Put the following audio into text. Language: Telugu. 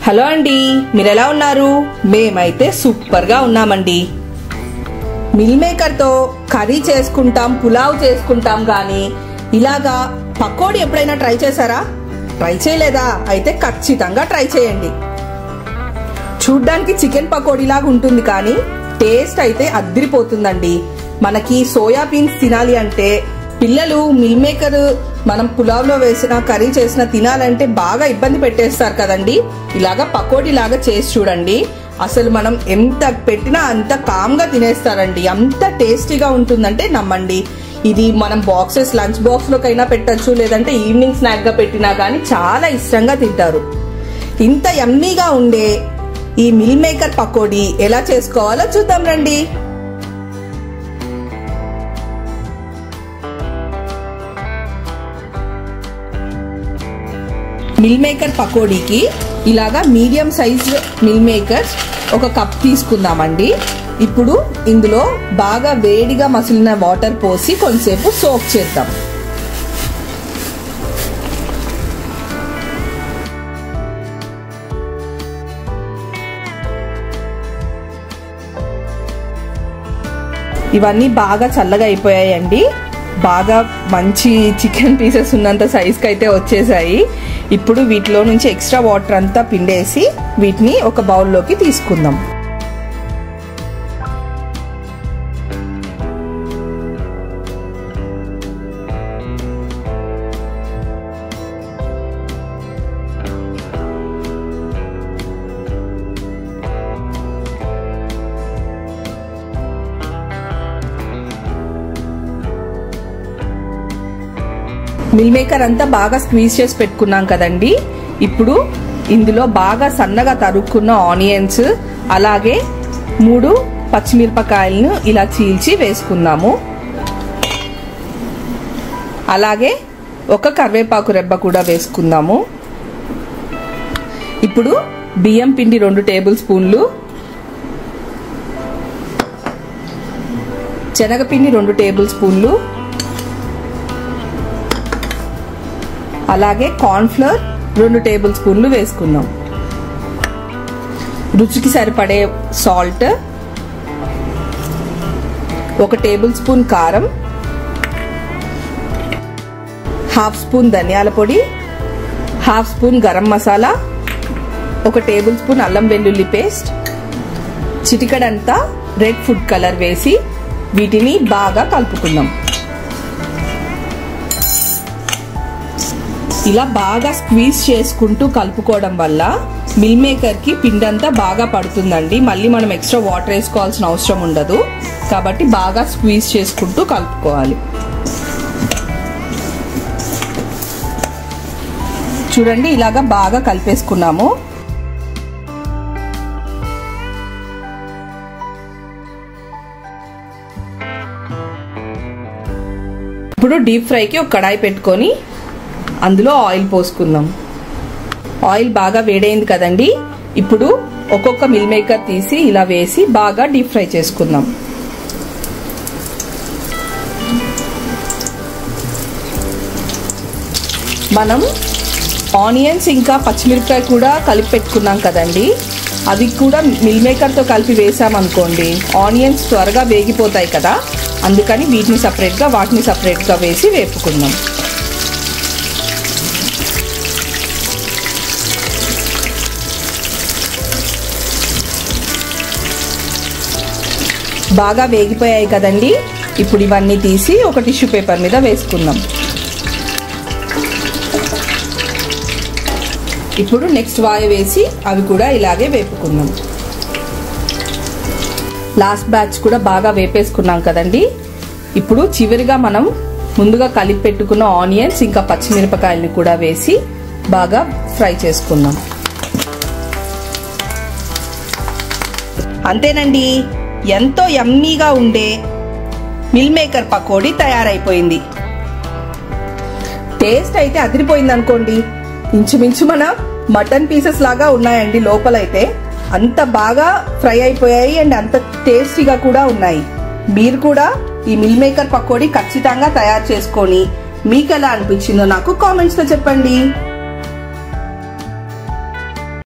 హలో అండి, మీరు ఎలా ఉన్నారు? మేమైతే సూపర్ గా ఉన్నామండి. మిల్ మేకర్ తో కర్రీ చేసుకుంటాం, పులావ్ చేసుకుంటాం, గానీ ఇలాగా పకోడీ ఎప్పుడైనా ట్రై చేశారా? ట్రై చేయలేదా? అయితే ఖచ్చితంగా ట్రై చేయండి. చూడ్డానికి చికెన్ పకోడీ లాగా ఉంటుంది, కానీ టేస్ట్ అయితే అద్దిరిపోతుందండి. మనకి సోయా బీన్స్ తినాలి అంటే, పిల్లలు మిల్ మేకర్ మనం పులావ్ లో వేసిన కర్రీ చేసిన తినాలంటే బాగా ఇబ్బంది పెట్టేస్తారు కదండి. ఇలాగా పకోడీ లాగా చేసి చూడండి, అసలు మనం ఎంత పెట్టినా అంత కామ్గా తినేస్తారండి. అంత టేస్టీగా ఉంటుందంటే నమ్మండి. ఇది మనం బాక్సెస్, లంచ్ బాక్స్ లోకైనా పెట్టచ్చు, లేదంటే ఈవినింగ్ స్నాక్ గా పెట్టినా గానీ చాలా ఇష్టంగా తింటారు. ఇంత యమ్మీగా ఉండే ఈ మిల్ మేకర్ పకోడీ ఎలా చేసుకోవాలో చూద్దాం రండి. మిల్ మేకర్ పకోడీకి ఇలాగా మీడియం సైజ్ మిల్ మేకర్స్ ఒక కప్ తీసుకుందామండి. ఇప్పుడు ఇందులో బాగా వేడిగా మసిలిన వాటర్ పోసి కొంచెంసేపు సోక్ చేద్దాం. ఇవన్నీ బాగా చల్లగా అయిపోయాయండి. బాగా మంచి చికెన్ పీసెస్ ఉన్నంత సైజ్కి అయితే వచ్చేసాయి. ఇప్పుడు వీటిలో నుంచి ఎక్స్ట్రా వాటర్ అంతా పిండేసి వీటిని ఒక బౌల్లోకి తీసుకుందాం. మిల్ మేకర్ అంతా బాగా స్క్వీజ్ చేసి పెట్టుకున్నాం కదండి. ఇప్పుడు ఇందులో బాగా సన్నగా తరుక్కున్న ఆనియన్స్, అలాగే 3 పచ్చిమిరపకాయలను ఇలా చీల్చి వేసుకుందాము. అలాగే ఒక కరివేపాకు రెబ్బ కూడా వేసుకుందాము. ఇప్పుడు బియ్యం పిండి 2 టేబుల్ స్పూన్లు, శనగపిండి 2 టేబుల్ స్పూన్లు, అలాగే కార్న్ ఫ్లోర్ 2 టేబుల్ స్పూన్లు వేసుకుందాం. రుచికి సరిపడే సాల్ట్, 1 టేబుల్ స్పూన్ కారం, 1/2 స్పూన్ ధనియాల పొడి, 1/2 spoon garam masala, 1 table spoon అల్లం వెల్లుల్లి పేస్ట్, చిటికెడంతా రెడ్ ఫుడ్ కలర్ వేసి వీటిని బాగా కలుపుకుందాం. ఇలా బాగా స్క్వీజ్ చేసుకుంటూ కలుపుకోవడం వల్ల మిల్ మేకర్ కి పిండంతా బాగా పడుతుందండి. మళ్ళీ మనం ఎక్స్ట్రా వాటర్ వేసుకోవాల్సిన అవసరం ఉండదు. కాబట్టి బాగా స్క్వీజ్ చేసుకుంటూ కలుపుకోవాలి. చూడండి, ఇలాగా బాగా కలిపేసుకున్నాము. ఇప్పుడు డీప్ ఫ్రైకి ఒక కడాయి పెట్టుకొని అందులో ఆయిల్ పోసుకుందాం. ఆయిల్ బాగా వేడైంది కదండి. ఇప్పుడు ఒక్కొక్క మిల్ మేకర్ తీసి ఇలా వేసి బాగా డీప్ ఫ్రై చేసుకుందాం. మనం ఆనియన్స్ ఇంకా పచ్చిమిరపకాయ కూడా కలిపి పెట్టుకున్నాం కదండి. అవి కూడా మిల్ మేకర్తో కలిపి వేసామనుకోండి, ఆనియన్స్ త్వరగా వేగిపోతాయి కదా. అందుకని వీటిని సపరేట్గా, వాటిని సపరేట్గా వేసి వేపుకుందాం. బాగా వేగిపోయాయి కదండి. ఇప్పుడు ఇవన్నీ తీసి ఒక టిష్యూ పేపర్ మీద వేసుకుందాం. ఇప్పుడు నెక్స్ట్ వాయి వేసి అవి కూడా ఇలాగే వేపుకుందాం. లాస్ట్ బ్యాచ్ కూడా బాగా వేపేసుకున్నాం కదండి. ఇప్పుడు చివరిగా మనం ముందుగా కలిపి పెట్టుకున్న ఆనియన్స్ ఇంకా పచ్చిమిరపకాయలను కూడా వేసి బాగా ఫ్రై చేసుకుందాం. అంతేనండి, ఎంతో యమ్మీగా ఉండే మిల్ మేకర్ పకోడీ తయారైపోయింది. టేస్ట్ అయితే అదిరిపోయింది అనుకోండి. ఇంచుమించు మన మటన్ పీసెస్ లాగా ఉన్నాయండి. లోపలైతే అంత బాగా ఫ్రై అయిపోయాయి అండ్ అంత టేస్టీగా కూడా ఉన్నాయి. మీరు కూడా ఈ మిల్ మేకర్ పకోడీ ఖచ్చితంగా తయారు చేసుకొని మీకు ఎలా అనిపించిందో నాకు కామెంట్స్ లో చెప్పండి.